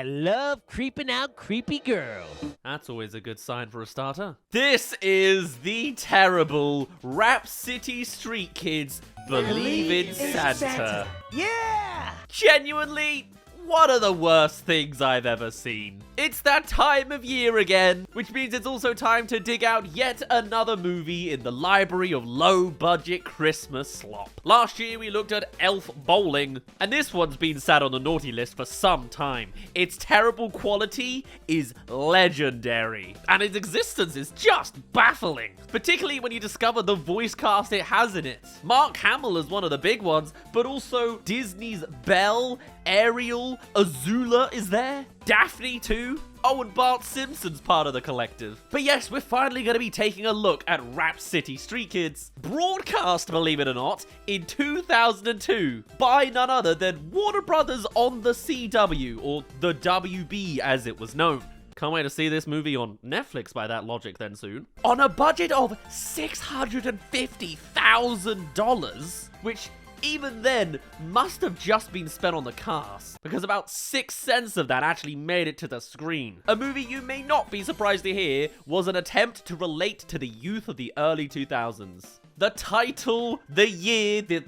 I love creeping out creepy girls. That's always a good sign for a starter. This is the terrible Rapsittie Street Kids Believe in Santa. Yeah! Genuinely, one of the worst things I've ever seen. It's that time of year again, which means it's also time to dig out yet another movie in the library of low-budget Christmas slop. Last year we looked at Elf Bowling, and this one's been sat on the naughty list for some time. Its terrible quality is legendary, and its existence is just baffling, particularly when you discover the voice cast it has in it. Mark Hamill is one of the big ones, but also Disney's Belle, Ariel, Azula is there, Daphne too. Oh, and Bart Simpson's part of the collective. But yes, we're finally going to be taking a look at Rapsittie Street Kids, broadcast, believe it or not, in 2002 by none other than Warner Brothers on the CW, or the WB as it was known. Can't wait to see this movie on Netflix by that logic then soon. On a budget of $650,000, which even then must have just been spent on the cast, because about 6 cents of that actually made it to the screen. A movie you may not be surprised to hear was an attempt to relate to the youth of the early 2000s. The title, the year, the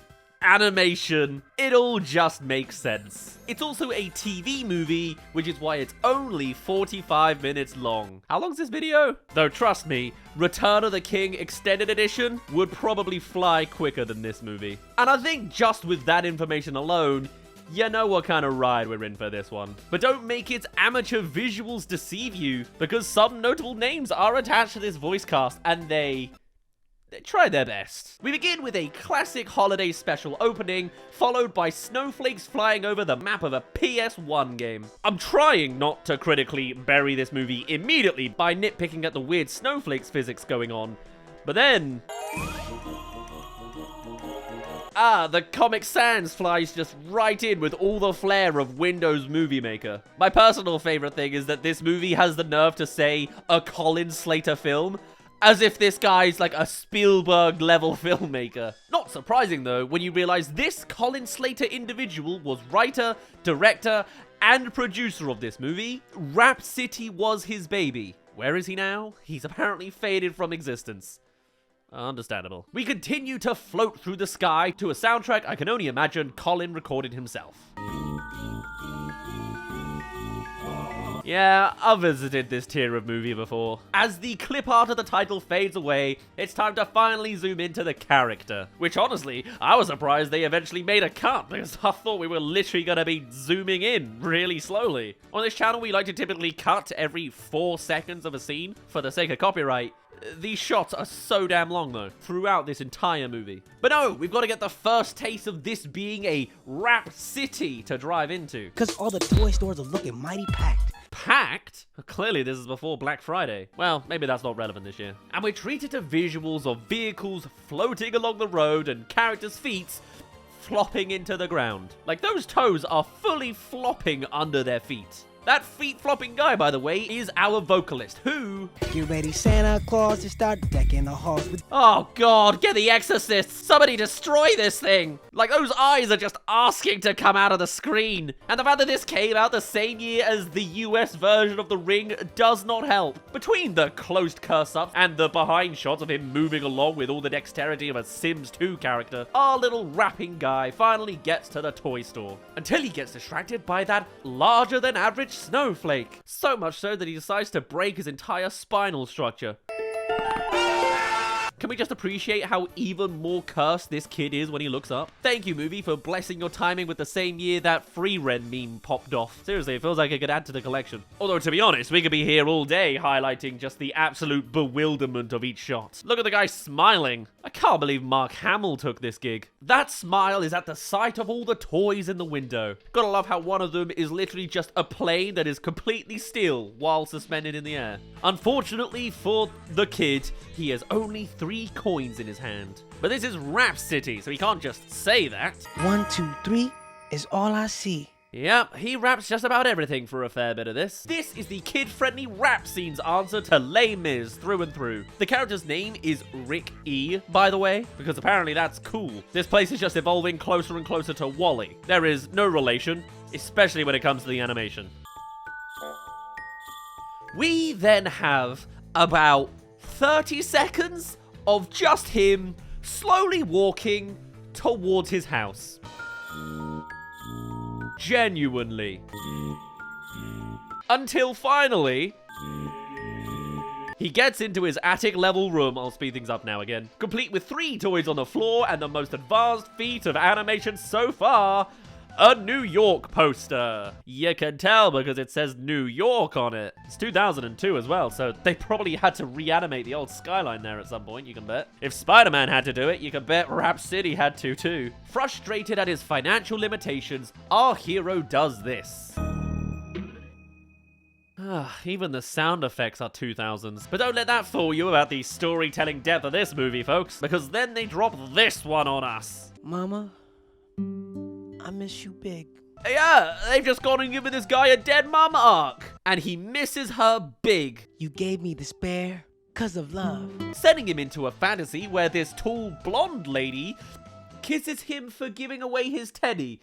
animation, it all just makes sense. It's also a TV movie, which is why it's only 45 minutes long. How long's this video? Though trust me, Return of the King Extended Edition would probably fly quicker than this movie. And I think just with that information alone, you know what kind of ride we're in for this one. But don't make its amateur visuals deceive you, because some notable names are attached to this voice cast, and they try their best. We begin with a classic holiday special opening, followed by snowflakes flying over the map of a PS1 game. I'm trying not to critically bury this movie immediately by nitpicking at the weird snowflakes physics going on, but then the Comic Sans flies just right in with all the flair of Windows Movie Maker. My personal favorite thing is that this movie has the nerve to say a Colin Slater film, as if this guy's like a Spielberg-level filmmaker. Not surprising, though, when you realize this Colin Slater individual was writer, director, and producer of this movie. Rapsittie was his baby. Where is he now? He's apparently faded from existence. Understandable. We continue to float through the sky to a soundtrack I can only imagine Colin recorded himself. Yeah, I've visited this tier of movie before. As the clip art of the title fades away, it's time to finally zoom into the character. Which honestly, I was surprised they eventually made a cut, because I thought we were literally gonna be zooming in really slowly. On this channel, we like to typically cut every 4 seconds of a scene for the sake of copyright. These shots are so damn long, though, throughout this entire movie. But no, we've got to get the first taste of this being a Rapsittie to drive into. Because all the toy stores are looking mighty packed. Packed? Clearly this is before Black Friday. Well, maybe that's not relevant this year. And we're treated to visuals of vehicles floating along the road and characters' feet flopping into the ground. Like, those toes are fully flopping under their feet. That feet-flopping guy, by the way, is our vocalist, who... Get ready, Santa Claus, to start decking the halls with... Oh god, get the Exorcist! Somebody destroy this thing! Like, those eyes are just asking to come out of the screen. And the fact that this came out the same year as the US version of The Ring does not help. Between the closed curse-ups and the behind shots of him moving along with all the dexterity of a Sims 2 character, our little rapping guy finally gets to the toy store. Until he gets distracted by that larger-than-average snowflake. So much so that he decides to break his entire spinal structure. Can we just appreciate how even more cursed this kid is when he looks up? Thank you, movie, for blessing your timing with the same year that Free Ren meme popped off. Seriously, it feels like it could add to the collection. Although, to be honest, we could be here all day highlighting just the absolute bewilderment of each shot. Look at the guy smiling. I can't believe Mark Hamill took this gig. That smile is at the sight of all the toys in the window. Gotta love how one of them is literally just a plane that is completely still while suspended in the air. Unfortunately for the kid, he has only 3 coins in his hand. But this is Rapsittie, so he can't just say that. 1, 2, 3 is all I see. Yep, he raps just about everything for a fair bit of this. This is the kid-friendly rap scene's answer to Les Mis through and through. The character's name is Rick E, by the way, because apparently that's cool. This place is just evolving closer and closer to Wall-E. There is no relation, especially when it comes to the animation. We then have about 30 seconds of just him slowly walking towards his house. Genuinely. Until finally, he gets into his attic level room, I'll speed things up now again, complete with 3 toys on the floor and the most advanced feat of animation so far, a New York poster. You can tell because it says New York on it. It's 2002 as well, so they probably had to reanimate the old skyline there at some point, you can bet. If Spider-Man had to do it, you can bet Rapsittie had to too. Frustrated at his financial limitations, our hero does this. Even the sound effects are 2000s. But don't let that fool you about the storytelling depth of this movie, folks, because then they drop this one on us. Mama, I miss you big. Yeah, they've just gone and given this guy a dead mama arc. And he misses her big. You gave me despair 'cause of love. Sending him into a fantasy where this tall blonde lady kisses him for giving away his teddy,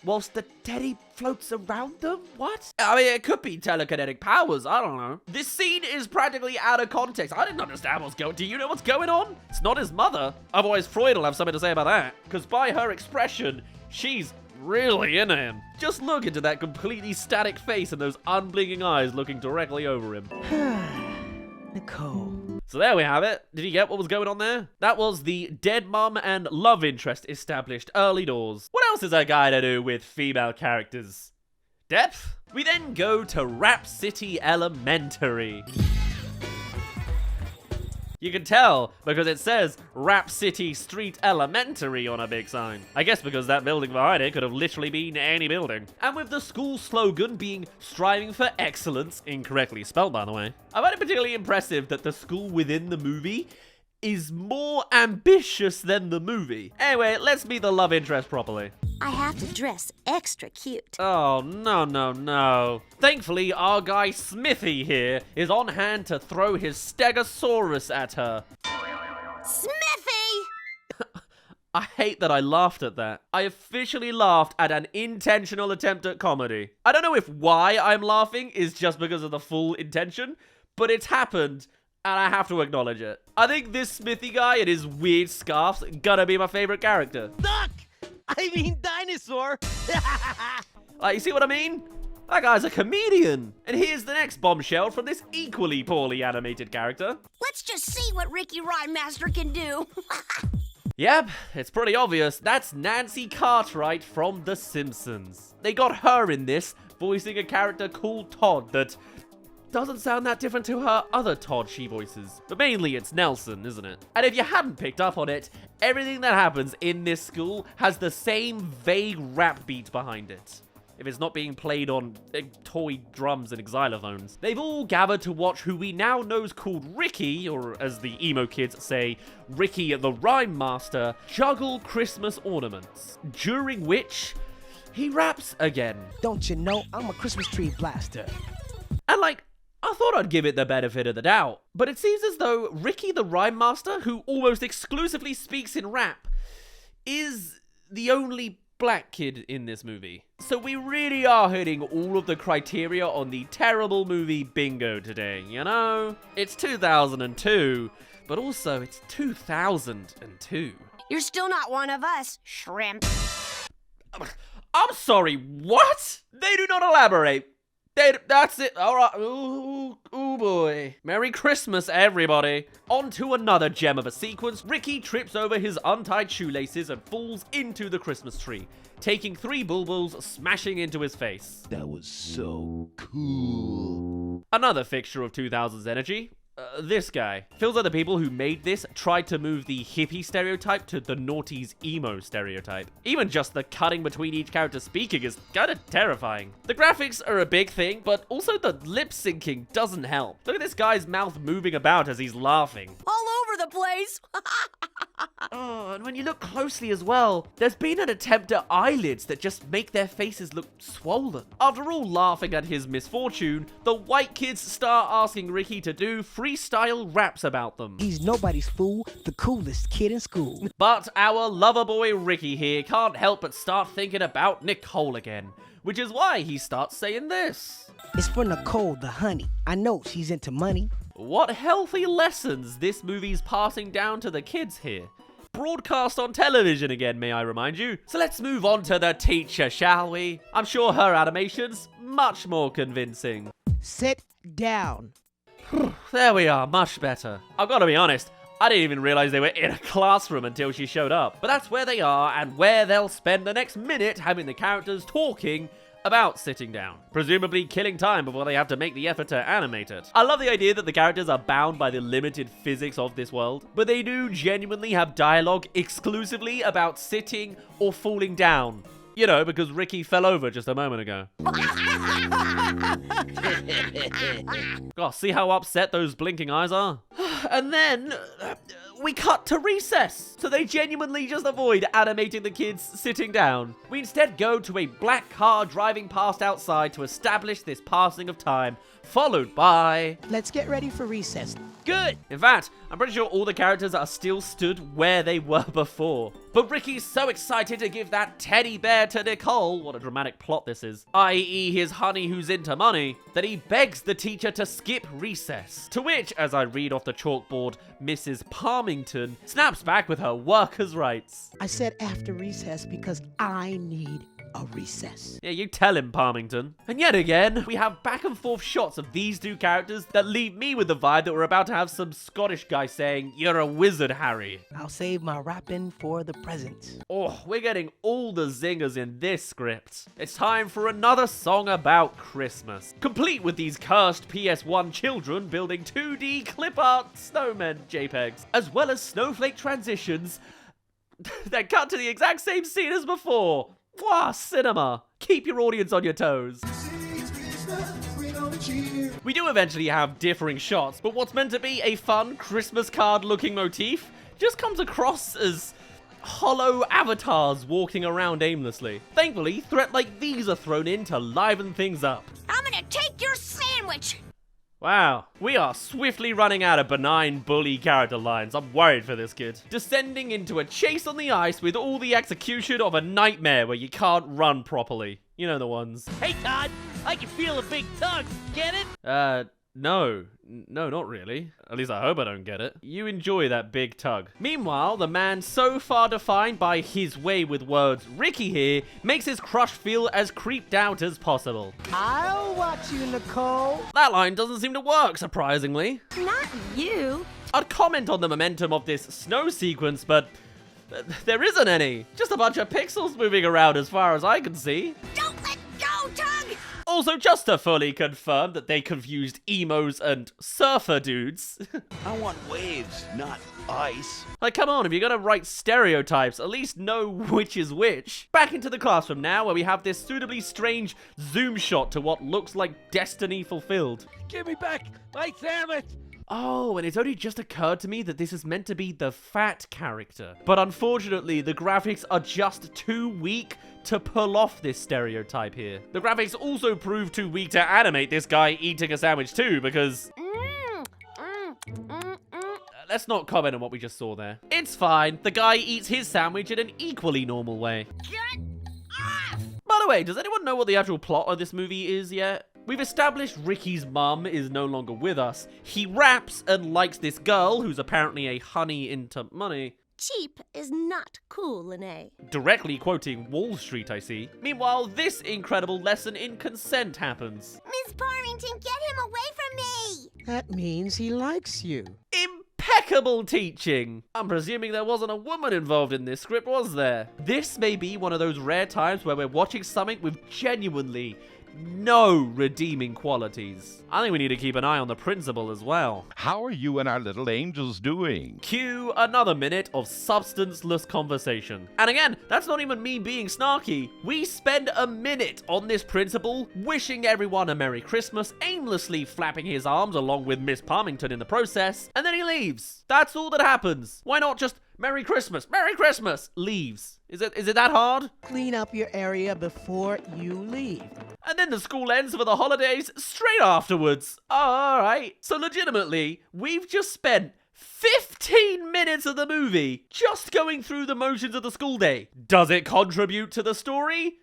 whilst the teddy floats around them? What? I mean, it could be telekinetic powers, I don't know. This scene is practically out of context. I didn't understand what's going on. Do you know what's going on? It's not his mother. Otherwise, Freud will have something to say about that. Because by her expression, she's really into him. Just look into that completely static face and those unblinking eyes looking directly over him. Nicole. So there we have it. Did you get what was going on there? That was the dead mum and love interest established early doors. What else is a guy to do with female characters? Depth? We then go to Rapsittie Elementary. You can tell because it says Rapsittie Street Elementary on a big sign. I guess because that building behind it could have literally been any building. And with the school slogan being striving for excellence, incorrectly spelled by the way, I find it particularly impressive that the school within the movie is more ambitious than the movie. Anyway, let's meet the love interest properly. I have to dress extra cute. Oh, no. Thankfully, our guy Smithy here is on hand to throw his Stegosaurus at her. Smithy! I hate that I laughed at that. I officially laughed at an intentional attempt at comedy. I don't know if why I'm laughing is just because of the full intention, but it's happened, and I have to acknowledge it. I think this Smithy guy and his weird scarf's gonna be my favorite character. Duck! I mean dinosaur! Like, you see what I mean? That guy's a comedian. And here's the next bombshell from this equally poorly animated character. Let's just see what Ricky Rhinemaster can do. Yep, it's pretty obvious. That's Nancy Cartwright from The Simpsons. They got her in this, voicing a character called Todd that doesn't sound that different to her other Todd she voices. But mainly it's Nelson, isn't it? And if you hadn't picked up on it, everything that happens in this school has the same vague rap beat behind it. If it's not being played on toy drums and xylophones. They've all gathered to watch who we now know is called Ricky, or as the emo kids say, Ricky the Rhyme Master, juggle Christmas ornaments. During which, he raps again. Don't you know I'm a Christmas tree blaster? And like, I thought I'd give it the benefit of the doubt, but it seems as though Ricky the Rhyme Master, who almost exclusively speaks in rap, is the only black kid in this movie. So we really are hitting all of the criteria on the terrible movie bingo today, you know? It's 2002, but also it's 2002. You're still not one of us, shrimp. I'm sorry, what? They do not elaborate. That's it. All right. Ooh, boy. Merry Christmas, everybody. On to another gem of a sequence. Ricky trips over his untied shoelaces and falls into the Christmas tree, taking 3 bulbuls, smashing into his face. That was so cool. Another fixture of 2000s energy. This guy. Feels like the people who made this tried to move the hippie stereotype to the noughties emo stereotype. Even just the cutting between each character speaking is kinda terrifying. The graphics are a big thing, but also the lip syncing doesn't help. Look at this guy's mouth moving about as he's laughing. All over the place. Oh, and when you look closely as well, there's been an attempt at eyelids that just make their faces look swollen. After all laughing at his misfortune, the white kids start asking Ricky to do freestyle raps about them. He's nobody's fool, the coolest kid in school. But our lover boy Ricky here can't help but start thinking about Nicole again, which is why he starts saying this. It's for Nicole, the honey. I know she's into money. What healthy lessons this movie's passing down to the kids here. Broadcast on television again, may I remind you. So let's move on to the teacher, shall we? I'm sure her animation's much more convincing. Sit down. There we are, much better. I've got to be honest, I didn't even realize they were in a classroom until she showed up. But that's where they are and where they'll spend the next minute having the characters talking about sitting down, presumably killing time before they have to make the effort to animate it. I love the idea that the characters are bound by the limited physics of this world, but they do genuinely have dialogue exclusively about sitting or falling down. You know, because Ricky fell over just a moment ago. God, see how upset those blinking eyes are? And then we cut to recess. So they genuinely just avoid animating the kids sitting down. We instead go to a black car driving past outside to establish this passing of time, followed by... Let's get ready for recess. Good! In fact, I'm pretty sure all the characters are still stood where they were before. But Ricky's so excited to give that teddy bear to Nicole, what a dramatic plot this is, i.e. his honey who's into money, that he begs the teacher to skip recess. To which, as I read off the chalkboard, Mrs. Parmington snaps back with her workers' rights. I said after recess because I need a recess. Yeah, you tell him, Parmington. And yet again, we have back and forth shots of these two characters that leave me with the vibe that we're about to have some Scottish guy saying, "You're a wizard, Harry." I'll save my rapping for the present. Oh, we're getting all the zingers in this script. It's time for another song about Christmas, complete with these cursed PS1 children building 2D clip art snowmen JPEGs, as well as snowflake transitions that cut to the exact same scene as before. Wow, cinema. Keep your audience on your toes. We do eventually have differing shots, but what's meant to be a fun Christmas card looking motif just comes across as hollow avatars walking around aimlessly. Thankfully, threats like these are thrown in to liven things up. I'm gonna take your sandwich. Wow, we are swiftly running out of benign bully character lines. I'm worried for this kid. Descending into a chase on the ice with all the execution of a nightmare where you can't run properly. You know the ones. Hey, Todd, I can feel a big tug. Get it? No, not really. At least I hope I don't get it. You enjoy that big tug. Meanwhile, the man so far defined by his way with words, Ricky here, makes his crush feel as creeped out as possible. I'll watch you, Nicole. That line doesn't seem to work, surprisingly. Not you. I'd comment on the momentum of this snow sequence, but there isn't any. Just a bunch of pixels moving around as far as I can see. Don't let go, Tug. Also, just to fully confirm that they confused emos and surfer dudes. I want waves, not ice. Like, come on, if you're gonna write stereotypes, at least know which is which. Back into the classroom now, where we have this suitably strange zoom shot to what looks like destiny fulfilled. Give me back my sandwich. Oh, and it's only just occurred to me that this is meant to be the fat character. But unfortunately, the graphics are just too weak to pull off this stereotype here. The graphics also prove too weak to animate this guy eating a sandwich too, because... Let's not comment on what we just saw there. It's fine. The guy eats his sandwich in an equally normal way. Get off. By the way, does anyone know what the actual plot of this movie is yet? We've established Ricky's mum is no longer with us. He raps and likes this girl who's apparently a honey into money. Cheap is not cool, Lene. Directly quoting Wall Street, I see. Meanwhile, this incredible lesson in consent happens. Miss Parmington, get him away from me. That means he likes you. Impeccable teaching! I'm presuming there wasn't a woman involved in this script, was there? This may be one of those rare times where we're watching something with genuinely no redeeming qualities. I think we need to keep an eye on the principal as well. How are you and our little angels doing? Cue another minute of substanceless conversation. And again, that's not even me being snarky. We spend a minute on this principal wishing everyone a Merry Christmas, aimlessly flapping his arms along with Miss Parmington in the process, and then he leaves. That's all that happens. Why not just Merry Christmas, Merry Christmas, leaves? Is it that hard? Clean up your area before you leave. And then the school ends for the holidays straight afterwards. All right. So legitimately, we've just spent 15 minutes of the movie just going through the motions of the school day. Does it contribute to the story?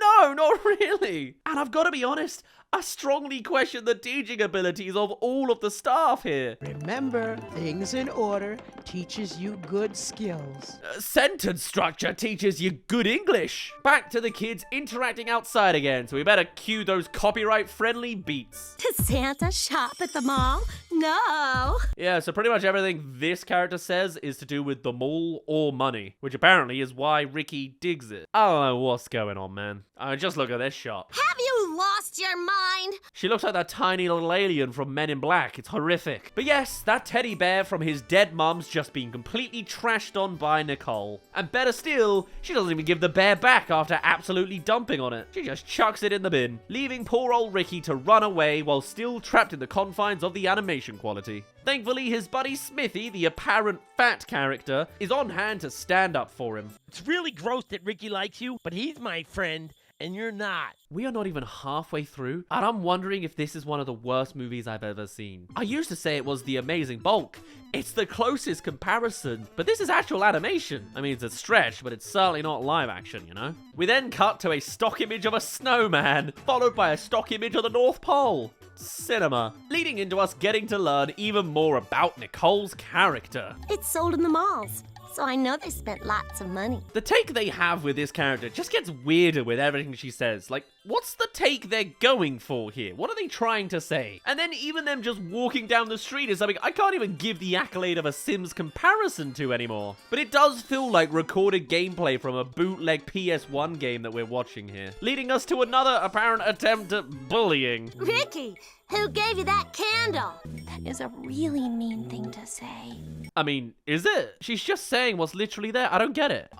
No, not really. And I've got to be honest, I strongly question the teaching abilities of all of the staff here. Remember, things in order teaches you good skills. Sentence structure teaches you good English. Back to the kids interacting outside again, so we better cue those copyright-friendly beats. Does Santa shop at the mall? No. Yeah, so pretty much everything this character says is to do with the mall or money, which apparently is why Ricky digs it. I don't know what's going on, man. I mean, just look at this shot. Have you lost your mind? She looks like that tiny little alien from Men in Black. It's horrific. But yes, that teddy bear from his dead mum's just been completely trashed on by Nicole. And better still, she doesn't even give the bear back after absolutely dumping on it. She just chucks it in the bin, leaving poor old Ricky to run away while still trapped in the confines of the animation quality. Thankfully, his buddy Smithy, the apparent fat character, is on hand to stand up for him. It's really gross that Ricky likes you, but he's my friend, and you're not. We are not even halfway through, and I'm wondering if this is one of the worst movies I've ever seen. I used to say it was The Amazing Bulk. It's the closest comparison, but this is actual animation. I mean, it's a stretch, but it's certainly not live action, you know? We then cut to a stock image of a snowman, followed by a stock image of the North Pole. Cinema, leading into us getting to learn even more about Nicole's character. It's sold in the malls, so I know they spent lots of money. The take they have with this character just gets weirder with everything she says. Like, what's the take they're going for here? What are they trying to say? And then even them just walking down the street is something I can't even give the accolade of a Sims comparison to anymore. But it does feel like recorded gameplay from a bootleg PS1 game that we're watching here, leading us to another apparent attempt at bullying. Ricky, who gave you that candle? That is a really mean thing to say. I mean, is it? She's just saying what's literally there. I don't get it.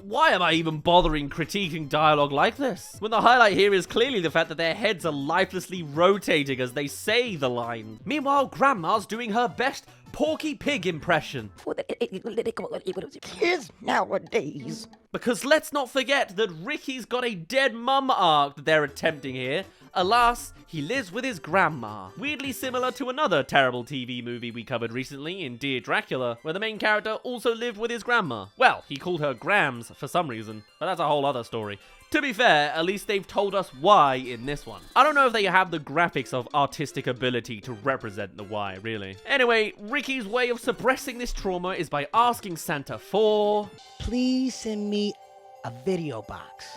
Why am I even bothering critiquing dialogue like this? When the highlight here is clearly the fact that their heads are lifelessly rotating as they say the line. Meanwhile, Grandma's doing her best Porky Pig impression. Kids nowadays. Because let's not forget that Ricky's got a dead mum arc that they're attempting here. Alas, he lives with his grandma. Weirdly similar to another terrible TV movie we covered recently in Dear Dracula, where the main character also lived with his grandma. Well, he called her Grams for some reason, but that's a whole other story. To be fair, at least they've told us why in this one. I don't know if they have the graphics of artistic ability to represent the why, really. Anyway, Ricky's way of suppressing this trauma is by asking Santa for... Please send me a video box.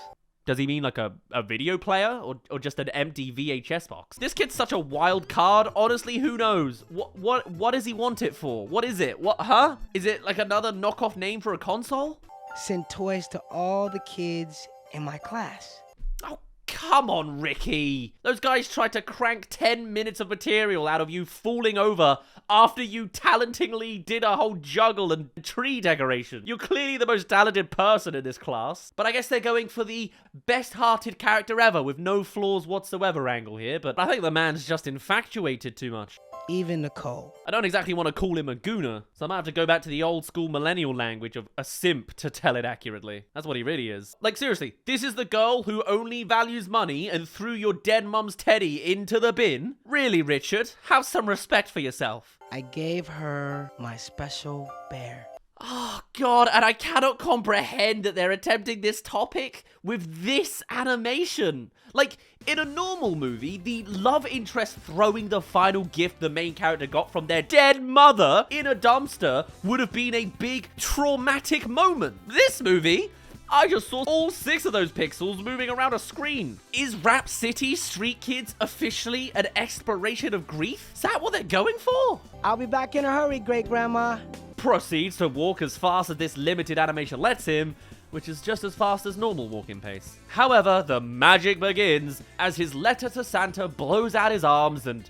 Does he mean like a video player or just an empty VHS box? This kid's such a wild card. Honestly, who knows? What does he want it for? What is it? Huh? Is it like another knockoff name for a console? Send toys to all the kids in my class. Oh, come on, Ricky. Those guys tried to crank 10 minutes of material out of you falling over after you talentingly did a whole juggle and tree decoration. You're clearly the most talented person in this class. But I guess they're going for the best-hearted character ever with no flaws whatsoever angle here. But I think the man's just infatuated too much. Even Nicole. I don't exactly want to call him a gooner, so I might have to go back to the old school millennial language of a simp to tell it accurately. That's what he really is. Like, seriously, this is the girl who only values money and threw your dead mum's teddy into the bin? Really, Richard? Have some respect for yourself. I gave her my special bear. Oh, God, and I cannot comprehend that they're attempting this topic with this animation. Like, in a normal movie, the love interest throwing the final gift the main character got from their dead mother in a dumpster would have been a big traumatic moment. This movie, I just saw all 6 of those pixels moving around a screen. Is Rapsittie Street Kids officially an exploration of grief? Is that what they're going for? I'll be back in a hurry, great-grandma. Proceeds to walk as fast as this limited animation lets him, which is just as fast as normal walking pace. However, the magic begins as his letter to Santa blows out his arms and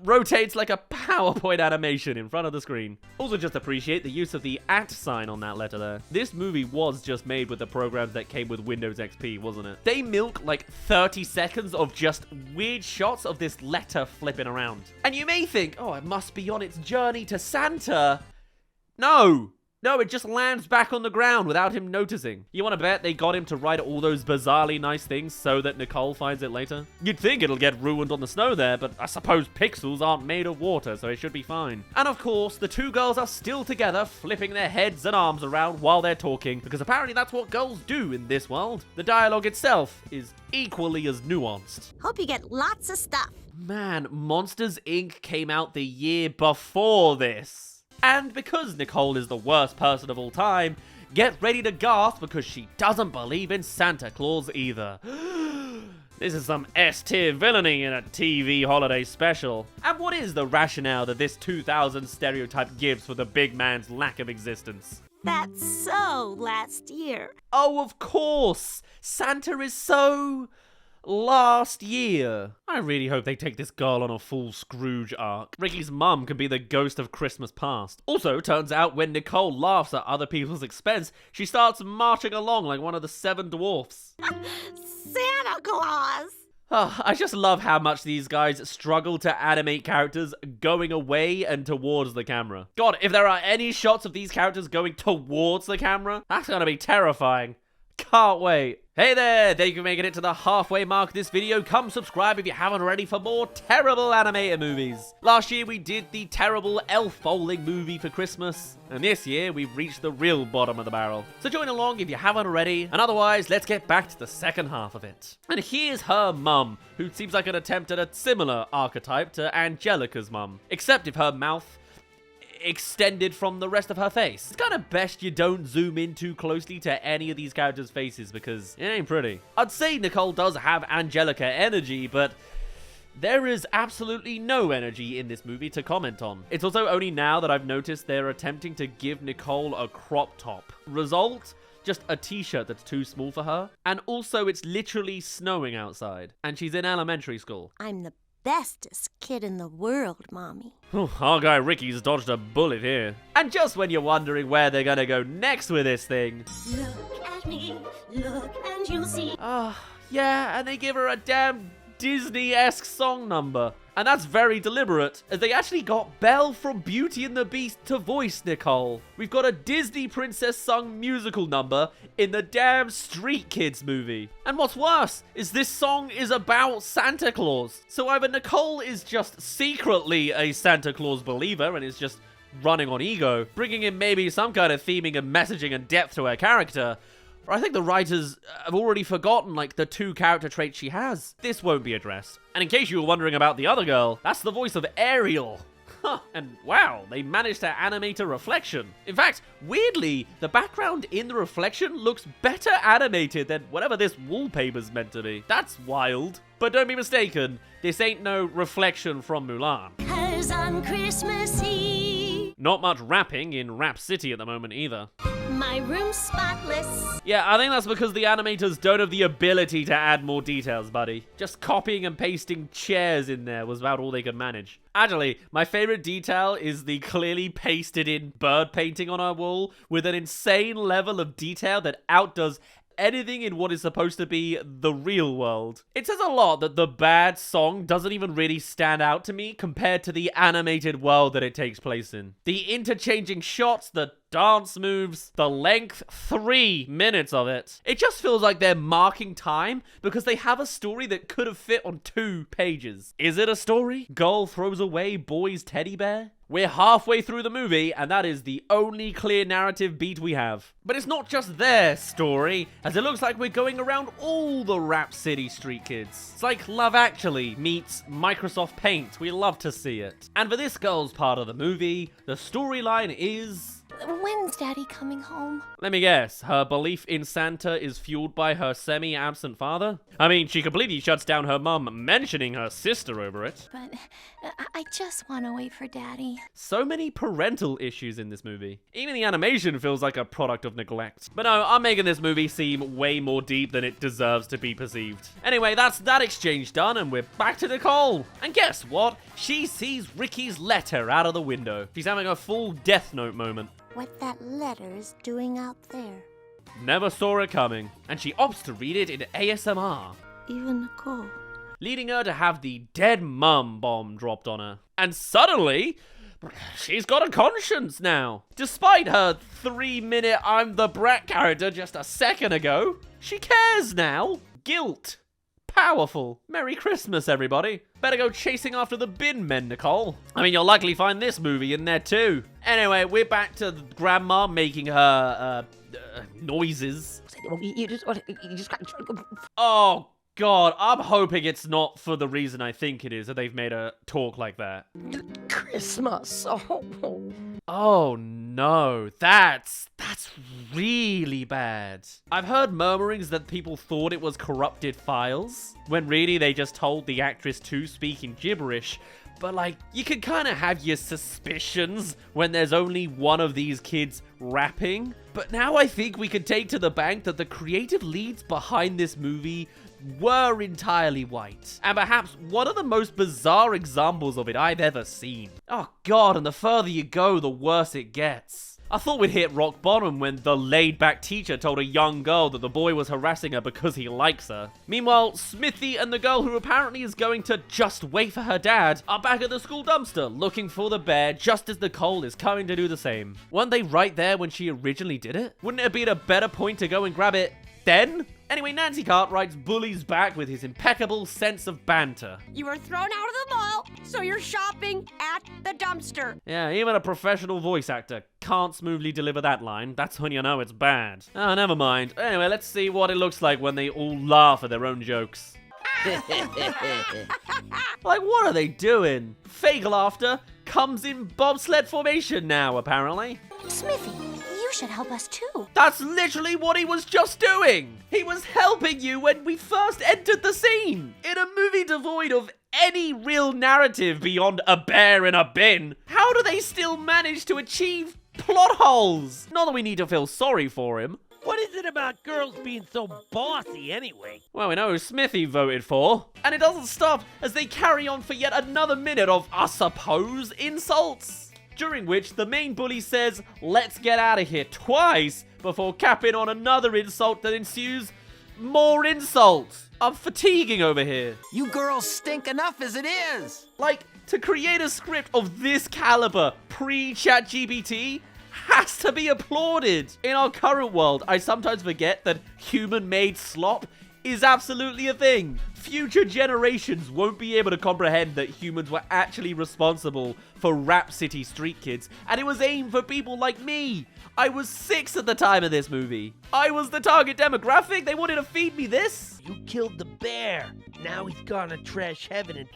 rotates like a PowerPoint animation in front of the screen. Also just appreciate the use of the @ sign on that letter there. This movie was just made with the programs that came with Windows XP, wasn't it? They milk like 30 seconds of just weird shots of this letter flipping around. And you may think, oh, it must be on its journey to Santa. No, No, it just lands back on the ground without him noticing. You want to bet they got him to write all those bizarrely nice things so that Nicole finds it later? You'd think it'll get ruined on the snow there, but I suppose pixels aren't made of water, so it should be fine. And of course, the two girls are still together, flipping their heads and arms around while they're talking, because apparently that's what girls do in this world. The dialogue itself is equally as nuanced. Hope you get lots of stuff. Man, Monsters, Inc. came out the year before this. And because Nicole is the worst person of all time, get ready to gasp because she doesn't believe in Santa Claus either. This is some S-tier villainy in a TV holiday special. And what is the rationale that this 2000 stereotype gives for the big man's lack of existence? That's so last year. Oh, of course! Santa is so... last year. I really hope they take this girl on a full Scrooge arc. Ricky's mum could be the ghost of Christmas past. Also, turns out when Nicole laughs at other people's expense, she starts marching along like one of the 7 dwarfs. Santa Claus! Oh, I just love how much these guys struggle to animate characters going away and towards the camera. God, if there are any shots of these characters going towards the camera, that's gonna be terrifying. Can't wait. Hey there, thank you for making it to the halfway mark of this video. Come subscribe if you haven't already for more terrible animated movies. Last year we did the terrible elf bowling movie for Christmas, and this year we've reached the real bottom of the barrel. So join along if you haven't already, and otherwise let's get back to the second half of it. And here's her mum, who seems like an attempt at a similar archetype to Angelica's mum, except if her mouth extended from the rest of her face. It's kind of best you don't zoom in too closely to any of these characters' faces because it ain't pretty. I'd say Nicole does have Angelica energy, but there is absolutely no energy in this movie to comment on. It's also only now that I've noticed they're attempting to give Nicole a crop top. Result? Just a t-shirt that's too small for her. And also it's literally snowing outside. And she's in elementary school. I'm the bestest kid in the world, Mommy. Our guy Ricky's dodged a bullet here. And just when you're wondering where they're gonna go next with this thing. Look at me, look and you'll see. Yeah, and they give her a damn Disney-esque song number. And that's very deliberate, as they actually got Belle from Beauty and the Beast to voice Nicole. We've got a Disney princess sung musical number in the damn Street Kids movie. And what's worse is this song is about Santa Claus. So either Nicole is just secretly a Santa Claus believer and is just running on ego, bringing in maybe some kind of theming and messaging and depth to her character, or I think the writers have already forgotten, like, the 2 character traits she has. This won't be addressed. And in case you were wondering about the other girl, that's the voice of Ariel. Huh, and wow, they managed to animate a reflection. In fact, weirdly, the background in the reflection looks better animated than whatever this wallpaper's meant to be. That's wild. But don't be mistaken, this ain't no reflection from Mulan. 'Cause on Christmas Eve, Not much rapping in Rapsittie at the moment either. my room's spotless. Yeah, I think that's because the animators don't have the ability to add more details, buddy. Just copying and pasting chairs in there was about all they could manage. Actually, my favorite detail is the clearly pasted in bird painting on our wall with an insane level of detail that outdoes anything in what is supposed to be the real world. It says a lot that the bad song doesn't even really stand out to me compared to the animated world that it takes place in. The interchanging shots, the dance moves, the length, 3 minutes of it. It just feels like they're marking time because they have a story that could have fit on 2 pages. Is it a story? Girl throws away boy's teddy bear? We're halfway through the movie, and that is the only clear narrative beat we have. But it's not just their story, as it looks like we're going around all the Rapsittie Street Kids. It's like Love Actually meets Microsoft Paint. We love to see it. And for this girl's part of the movie, the storyline is... When's Daddy coming home? Let me guess, her belief in Santa is fueled by her semi-absent father? I mean, she completely shuts down her mum mentioning her sister over it. But I just want to wait for Daddy. So many parental issues in this movie. Even the animation feels like a product of neglect. But no, I'm making this movie seem way more deep than it deserves to be perceived. Anyway, that's that exchange done, and we're back to Nicole. And guess what? She sees Ricky's letter out of the window. She's having a full Death Note moment. What that letter is doing out there. Never saw it coming, and she opts to read it in ASMR. Even Nicole. Leading her to have the dead mum bomb dropped on her. And suddenly, she's got a conscience now. Despite her 3-minute I'm the brat character just a second ago, she cares now. Guilt. Powerful. Merry Christmas, everybody. Better go chasing after the bin men, Nicole. I mean, you'll likely find this movie in there too. Anyway, we're back to Grandma making her, noises. Oh, God, I'm hoping it's not for the reason I think it is, that they've made her talk like that. Christmas. Oh no, that's really bad. I've heard murmurings that people thought it was corrupted files, when really they just told the actress to speak in gibberish. But like, you can kind of have your suspicions when there's only one of these kids rapping. But now I think we can take to the bank that the creative leads behind this movie were entirely white. And perhaps one of the most bizarre examples of it I've ever seen. Oh God, and the further you go, the worse it gets. I thought we'd hit rock bottom when the laid-back teacher told a young girl that the boy was harassing her because he likes her. Meanwhile, Smithy and the girl who apparently is going to just wait for her dad are back at the school dumpster looking for the bear just as Nicole is coming to do the same. Weren't they right there when she originally did it? Wouldn't it have been a better point to go and grab it then? Anyway, Nancy Cartwright's bullies back with his impeccable sense of banter. You were thrown out of the mall, so you're shopping at the dumpster. Yeah, even a professional voice actor can't smoothly deliver that line. That's when you know it's bad. Oh, never mind. Anyway, let's see what it looks like when they all laugh at their own jokes. Like, what are they doing? Fake laughter comes in bobsled formation now, apparently. Smithy, you should help us too. That's literally what he was just doing. He was helping you when we first entered the scene. In a movie devoid of any real narrative beyond a bear in a bin, how do they still manage to achieve plot holes? Not that we need to feel sorry for him. What is it about girls being so bossy anyway? Well, we know who Smithy voted for. And it doesn't stop as they carry on for yet another minute of, I suppose, insults. During which the main bully says, "Let's get out of here," twice before capping on another insult that ensues more insults. I'm fatiguing over here. You girls stink enough as it is. Like, to create a script of this caliber pre-ChatGPT has to be applauded. In our current world, I sometimes forget that human-made slop is absolutely a thing. Future generations won't be able to comprehend that humans were actually responsible for Rapsittie Street Kids, and it was aimed for people like me. I was 6 at the time of this movie. I was the target demographic. They wanted to feed me this. You killed the bear. Now he's gone to trash heaven and...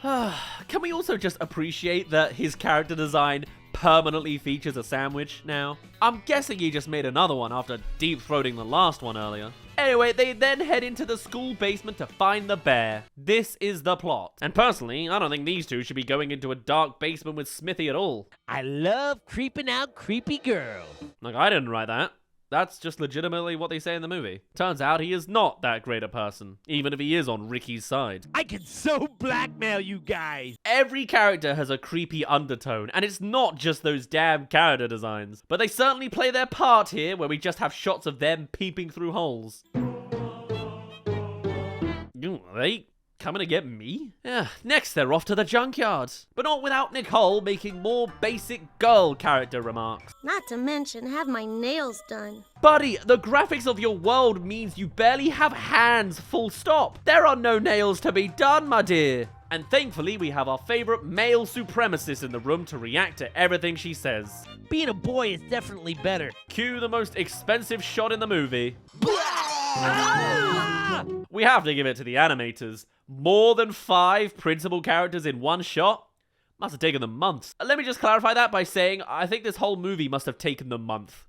Can we also just appreciate that his character design permanently features a sandwich now? I'm guessing he just made another one after deep-throating the last one earlier. Anyway, they then head into the school basement to find the bear. This is the plot. And personally, I don't think these two should be going into a dark basement with Smithy at all. I love creeping out creepy girls. Like, I didn't write that. That's just legitimately what they say in the movie. Turns out he is not that great a person, even if he is on Ricky's side. I can so blackmail you guys. Every character has a creepy undertone, and it's not just those damn character designs. But they certainly play their part here, where we just have shots of them peeping through holes. Are they coming to get me? Yeah, next they're off to the junkyard. But not without Nicole making more basic girl character remarks. Not to mention have my nails done. Buddy, the graphics of your world means you barely have hands, full stop. There are no nails to be done, my dear. And thankfully, we have our favorite male supremacist in the room to react to everything she says. Being a boy is definitely better. Cue the most expensive shot in the movie. We have to give it to the animators. More than 5 principal characters in one shot? Must have taken them months. Let me just clarify that by saying I think this whole movie must have taken them month.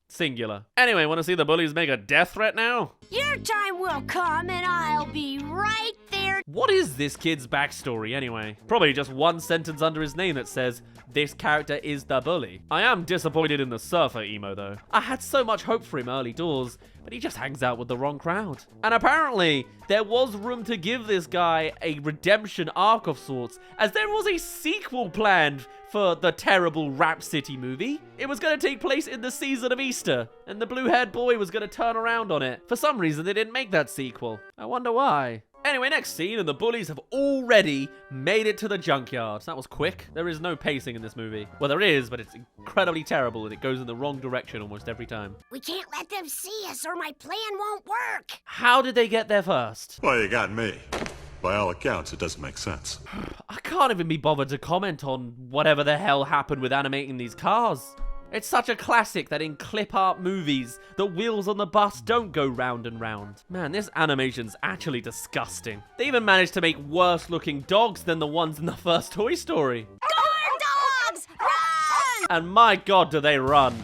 Singular. Anyway, want to see the bullies make a death threat now? Your time will come and I'll be right there. What is this kid's backstory anyway? Probably just one sentence under his name that says, "This character is the bully." I am disappointed in the surfer emo though. I had so much hope for him early doors, but he just hangs out with the wrong crowd. And apparently, there was room to give this guy a redemption arc of sorts, as there was a sequel planned for the terrible Rapsittie movie. It was going to take place in the season of Easter, and the blue-haired boy was going to turn around on it. For some reason, they didn't make that sequel. I wonder why. Anyway, next scene, and the bullies have already made it to the junkyard. That was quick. There is no pacing in this movie. Well, there is, but it's incredibly terrible, and it goes in the wrong direction almost every time. We can't let them see us or my plan won't work. How did they get there first? Well, you got me. By all accounts, it doesn't make sense. I can't even be bothered to comment on whatever the hell happened with animating these cars. It's such a classic that in clip art movies, the wheels on the bus don't go round and round. Man, this animation's actually disgusting. They even managed to make worse looking dogs than the ones in the first Toy Story. Guard dogs, run! And my god, do they run.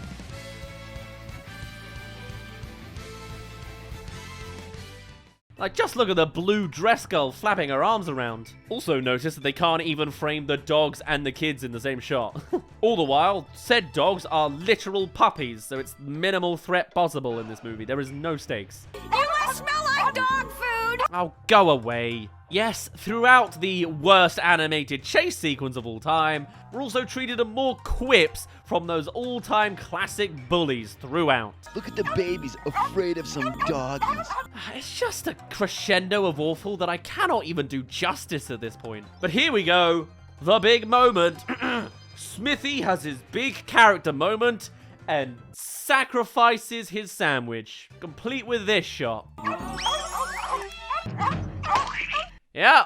Like, just look at the blue dress girl flapping her arms around. Also notice that they can't even frame the dogs and the kids in the same shot. All the while, said dogs are literal puppies, so it's minimal threat possible in this movie. There is no stakes. They must smell like dog food! Oh, go away. Yes, throughout the worst animated chase sequence of all time, we're also treated to more quips from those all-time classic bullies throughout. Look at the babies afraid of some doggies. It's just a crescendo of awful that I cannot even do justice at this point. But here we go, the big moment. Smithy has his big character moment and sacrifices his sandwich, complete with this shot. Yeah,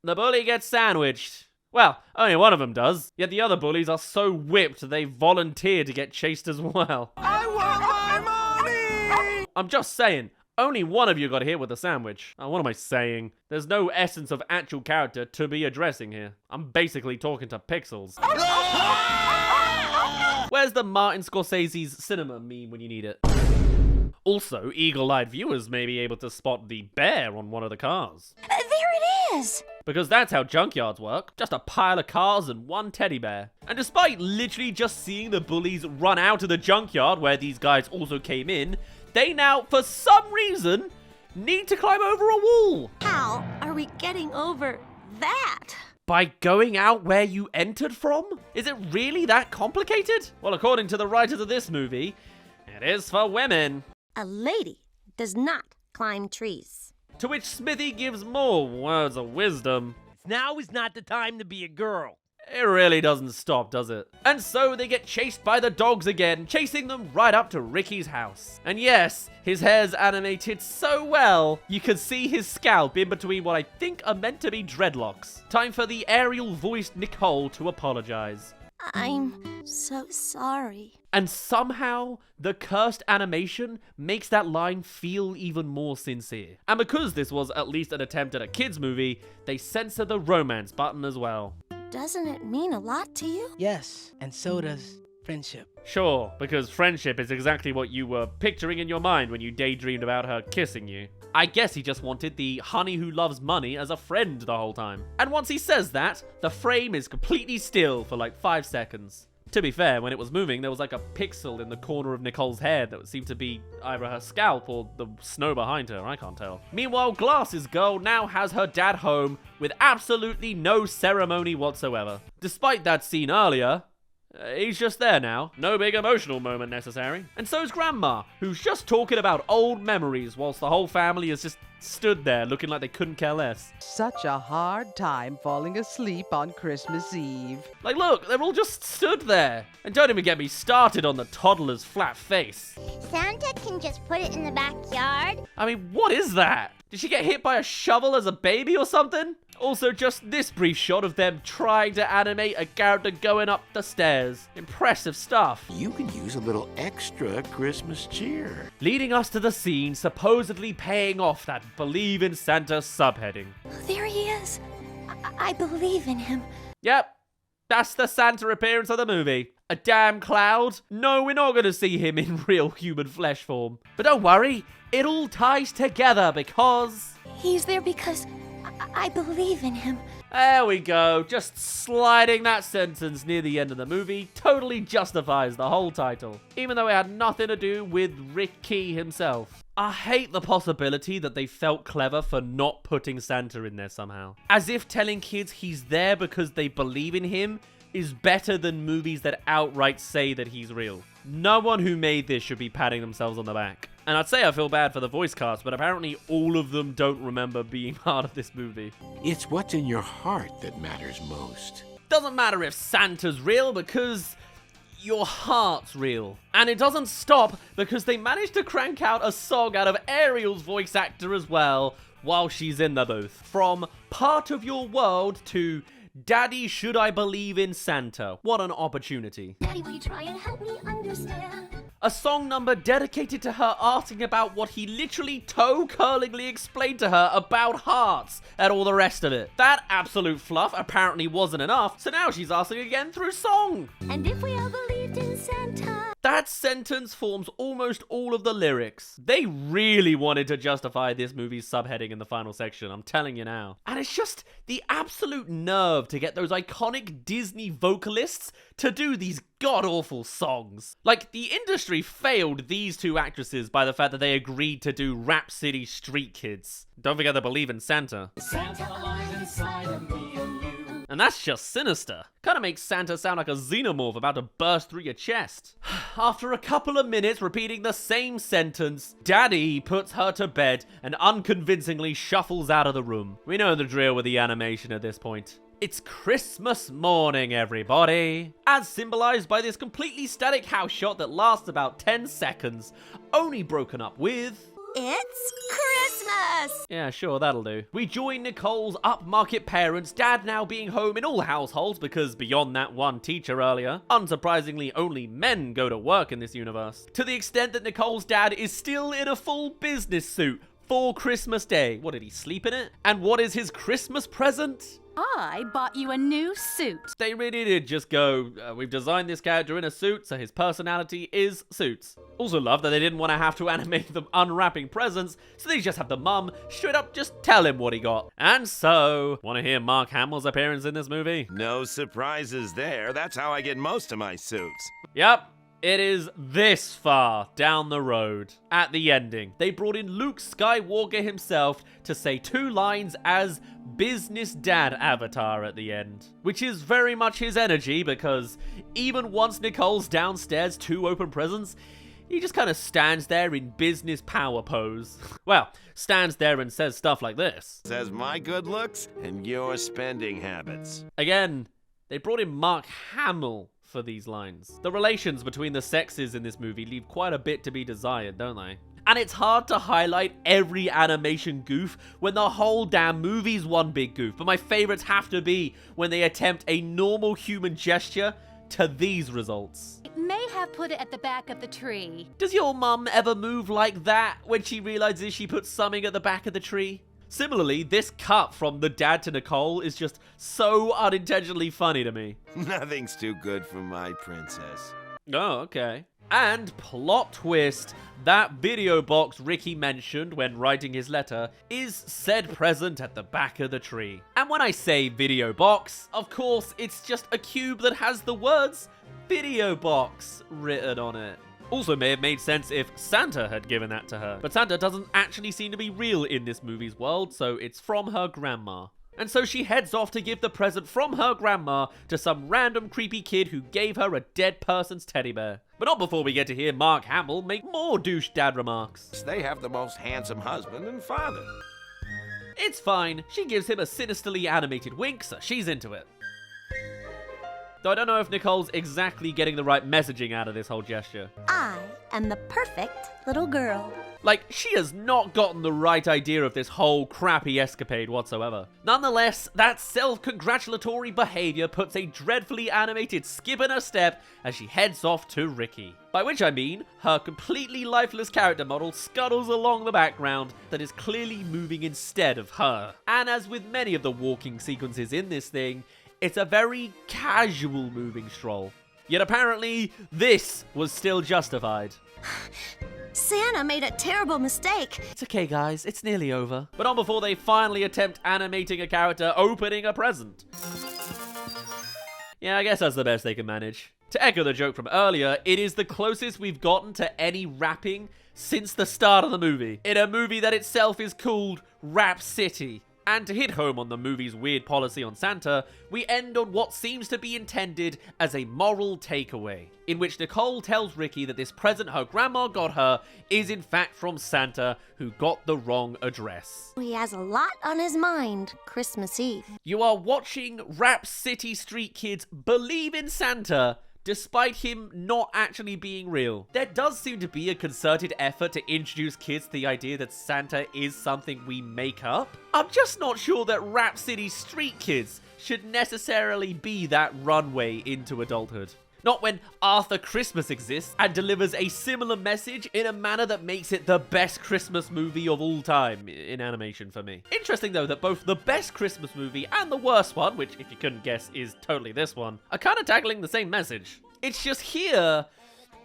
the bully gets sandwiched. Well, only one of them does. Yet the other bullies are so whipped they volunteer to get chased as well. I want my money! I'm just saying, only one of you got hit with a sandwich. What am I saying? There's no essence of actual character to be addressing here. I'm basically talking to pixels. Where's the Martin Scorsese's cinema meme when you need it? Also, eagle-eyed viewers may be able to spot the bear on one of the cars. There it is! Because that's how junkyards work. Just a pile of cars and one teddy bear. And despite literally just seeing the bullies run out of the junkyard where these guys also came in, they now, for some reason, need to climb over a wall. How are we getting over that? By going out where you entered from? Is it really that complicated? Well, according to the writers of this movie, it is for women. A lady does not climb trees. To which Smithy gives more words of wisdom. Now is not the time to be a girl. It really doesn't stop, does it? And so they get chased by the dogs again, chasing them right up to Ricky's house. And yes, his hair's animated so well, you can see his scalp in between what I think are meant to be dreadlocks. Time for the Ariel-voiced Nicole to apologize. I'm so sorry. And somehow, the cursed animation makes that line feel even more sincere. And because this was at least an attempt at a kids movie, they censor the romance button as well. Doesn't it mean a lot to you? Yes, and so does friendship. Sure, because friendship is exactly what you were picturing in your mind when you daydreamed about her kissing you. I guess he just wanted the honey who loves money as a friend the whole time. And once he says that, the frame is completely still for like 5 seconds. To be fair, when it was moving, there was like a pixel in the corner of Nicole's hair that seemed to be either her scalp or the snow behind her, I can't tell. Meanwhile, Glasses Girl now has her dad home with absolutely no ceremony whatsoever. Despite that scene earlier, he's just there now. No big emotional moment necessary. And so's Grandma, who's just talking about old memories whilst the whole family is just stood there looking like they couldn't care less. Such a hard time falling asleep on Christmas Eve. Like, look, they're all just stood there. And don't even get me started on the toddler's flat face. Santa can just put it in the backyard. I mean, what is that? Did she get hit by a shovel as a baby or something? Also, just this brief shot of them trying to animate a character going up the stairs. Impressive stuff. You could use a little extra Christmas cheer. Leading us to the scene supposedly paying off that Believe in Santa subheading. There he is. I believe in him. Yep, that's the Santa appearance of the movie. A damn cloud? No, we're not going to see him in real human flesh form. But don't worry, it all ties together because... He's there because I believe in him. There we go. Just sliding that sentence near the end of the movie totally justifies the whole title, even though it had nothing to do with Ricky himself. I hate the possibility that they felt clever for not putting Santa in there somehow. As if telling kids he's there because they believe in him is better than movies that outright say that he's real. No one who made this should be patting themselves on the back. And I'd say I feel bad for the voice cast, but apparently all of them don't remember being part of this movie. It's what's in your heart that matters most. Doesn't matter if Santa's real because your heart's real. And it doesn't stop because they managed to crank out a song out of Ariel's voice actor as well while she's in the booth. From Part of Your World to Daddy, Should I Believe in Santa? What an opportunity. Daddy, will you try and help me understand? A song number dedicated to her asking about what he literally toe-curlingly explained to her about hearts and all the rest of it. That absolute fluff apparently wasn't enough, so now she's asking again through song. And if we all believed in Santa? That sentence forms almost all of the lyrics. They really wanted to justify this movie's subheading in the final section, I'm telling you now. And it's just the absolute nerve to get those iconic Disney vocalists to do these god-awful songs. Like, the industry failed these two actresses by the fact that they agreed to do Rapsittie Street Kids. Don't forget to believe in Santa. Santa alive inside of me and you. And that's just sinister. Kinda makes Santa sound like a xenomorph about to burst through your chest. After a couple of minutes repeating the same sentence, Daddy puts her to bed and unconvincingly shuffles out of the room. We know the drill with the animation at this point. It's Christmas morning, everybody. As symbolized by this completely static house shot that lasts about 10 seconds, only broken up with... It's Christmas! Yeah, sure, that'll do. We join Nicole's upmarket parents, Dad now being home in all households because beyond that one teacher earlier, unsurprisingly only men go to work in this universe. To the extent that Nicole's dad is still in a full business suit for Christmas Day. What, did he sleep in it? And what is his Christmas present? I bought you a new suit. They really did just go, we've designed this character in a suit, so his personality is suits. Also love that they didn't want to have to animate them unwrapping presents, so they just have the mum straight up just tell him what he got. And so, want to hear Mark Hamill's appearance in this movie? No surprises there. That's how I get most of my suits. Yep. It is this far down the road. At the ending, they brought in Luke Skywalker himself to say 2 lines as business dad avatar at the end. Which is very much his energy because even once Nicole's downstairs 2 open presents, he just kind of stands there in business power pose. Well, stands there and says stuff like this. Says my good looks and your spending habits. Again, they brought in Mark Hamill for these lines. The relations between the sexes in this movie leave quite a bit to be desired, don't they? And it's hard to highlight every animation goof when the whole damn movie's one big goof, but my favorites have to be when they attempt a normal human gesture to these results. May have put it at the back of the tree. Does your mum ever move like that when she realizes she put something at the back of the tree? Similarly, this cut from the dad to Nicole is just so unintentionally funny to me. Nothing's too good for my princess. Oh, okay. And plot twist, that video box Ricky mentioned when writing his letter is said present at the back of the tree. And when I say video box, of course, it's just a cube that has the words video box written on it. Also may have made sense if Santa had given that to her. But Santa doesn't actually seem to be real in this movie's world, so it's from her grandma. And so she heads off to give the present from her grandma to some random creepy kid who gave her a dead person's teddy bear. But not before we get to hear Mark Hamill make more douche dad remarks. They have the most handsome husband and father. It's fine. She gives him a sinisterly animated wink, so she's into it. Though I don't know if Nicole's exactly getting the right messaging out of this whole gesture. I am the perfect little girl. Like, she has not gotten the right idea of this whole crappy escapade whatsoever. Nonetheless, that self-congratulatory behavior puts a dreadfully animated skip in her step as she heads off to Ricky. By which I mean, her completely lifeless character model scuttles along the background that is clearly moving instead of her. And as with many of the walking sequences in this thing, it's a very casual moving stroll. Yet apparently, this was still justified. Santa made a terrible mistake. It's okay, guys. It's nearly over. But not before they finally attempt animating a character opening a present. Yeah, I guess that's the best they can manage. To echo the joke from earlier, it is the closest we've gotten to any rapping since the start of the movie. In a movie that itself is called Rapsittie. And to hit home on the movie's weird policy on Santa, we end on what seems to be intended as a moral takeaway, in which Nicole tells Ricky that this present her grandma got her is in fact from Santa, who got the wrong address. He has a lot on his mind Christmas Eve. You are watching Rapsittie Street Kids believe in Santa, despite him not actually being real. There does seem to be a concerted effort to introduce kids to the idea that Santa is something we make up. I'm just not sure that Rapsittie Street Kids should necessarily be that runway into adulthood. Not when Arthur Christmas exists and delivers a similar message in a manner that makes it the best Christmas movie of all time in animation for me. Interesting though that both the best Christmas movie and the worst one, which if you couldn't guess is totally this one, are kind of tackling the same message. It's just here,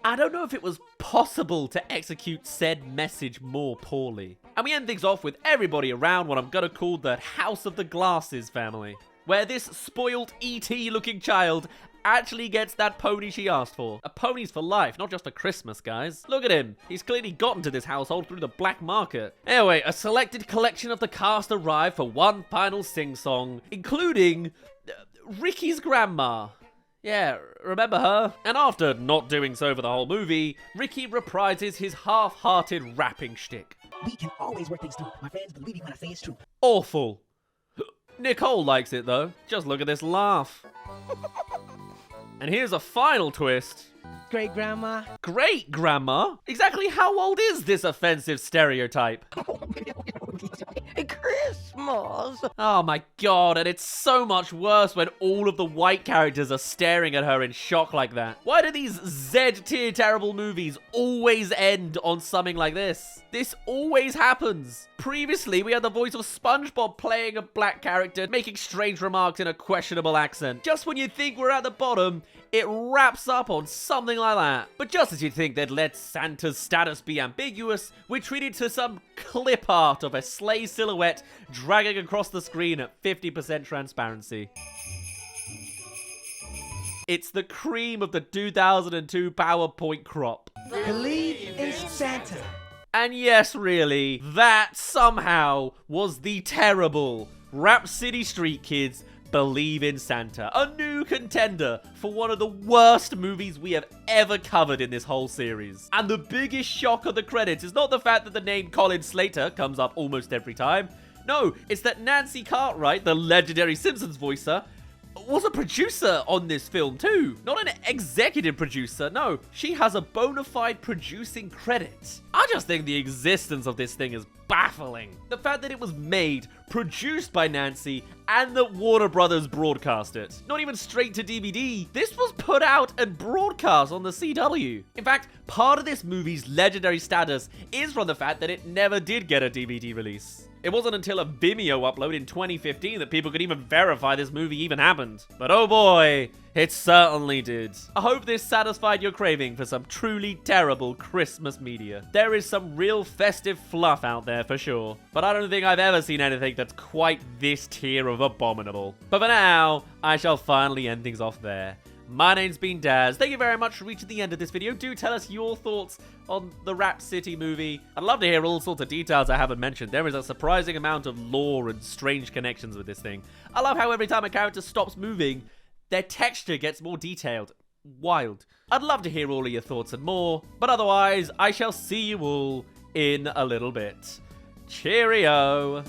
I don't know if it was possible to execute said message more poorly. And we end things off with everybody around what I'm gonna call the House of the Glasses family, where this spoiled E.T. looking child actually gets that pony she asked for. A pony's for life, not just for Christmas, guys. Look at him. He's clearly gotten to this household through the black market. Anyway, a selected collection of the cast arrive for one final sing-song, including Ricky's grandma. Yeah, remember her? And after not doing so for the whole movie, Ricky reprises his half-hearted rapping shtick. We can always work things through. My friends believe me when I say it's true. Awful. Nicole likes it though. Just look at this laugh. And here's a final twist. Great grandma. Great grandma? Exactly how old is this offensive stereotype? Christmas! Oh my god, and it's so much worse when all of the white characters are staring at her in shock like that. Why do these Z-tier terrible movies always end on something like this? This always happens. Previously, we had the voice of SpongeBob playing a black character, making strange remarks in a questionable accent. Just when you think we're at the bottom, it wraps up on something like that. But just as you'd think they'd let Santa's status be ambiguous, we're treated to some clip art of a sleigh silhouette dragging across the screen at 50% transparency. It's the cream of the 2002 PowerPoint crop. Believe in Santa. And yes, really, that somehow was the terrible Rapsittie Street Kids Believe in Santa, a new contender for one of the worst movies we have ever covered in this whole series. And the biggest shock of the credits is not the fact that the name Colin Slater comes up almost every time. No, it's that Nancy Cartwright, the legendary Simpsons voicer, was a producer on this film too. Not an executive producer, no. She has a bona fide producing credit. I just think the existence of this thing is baffling. The fact that it was made, produced by Nancy, and that Warner Brothers broadcast it. Not even straight to DVD. This was put out and broadcast on the CW. In fact, part of this movie's legendary status is from the fact that it never did get a DVD release. It wasn't until a Vimeo upload in 2015 that people could even verify this movie even happened. But oh boy, it certainly did. I hope this satisfied your craving for some truly terrible Christmas media. There is some real festive fluff out there for sure, but I don't think I've ever seen anything that's quite this tier of abominable. But for now, I shall finally end things off there. My name's been Dazz. Thank you very much for reaching the end of this video. Do tell us your thoughts on the Rapsittie movie. I'd love to hear all sorts of details I haven't mentioned. There is a surprising amount of lore and strange connections with this thing. I love how every time a character stops moving, their texture gets more detailed. Wild. I'd love to hear all of your thoughts and more, but otherwise, I shall see you all in a little bit. Cheerio.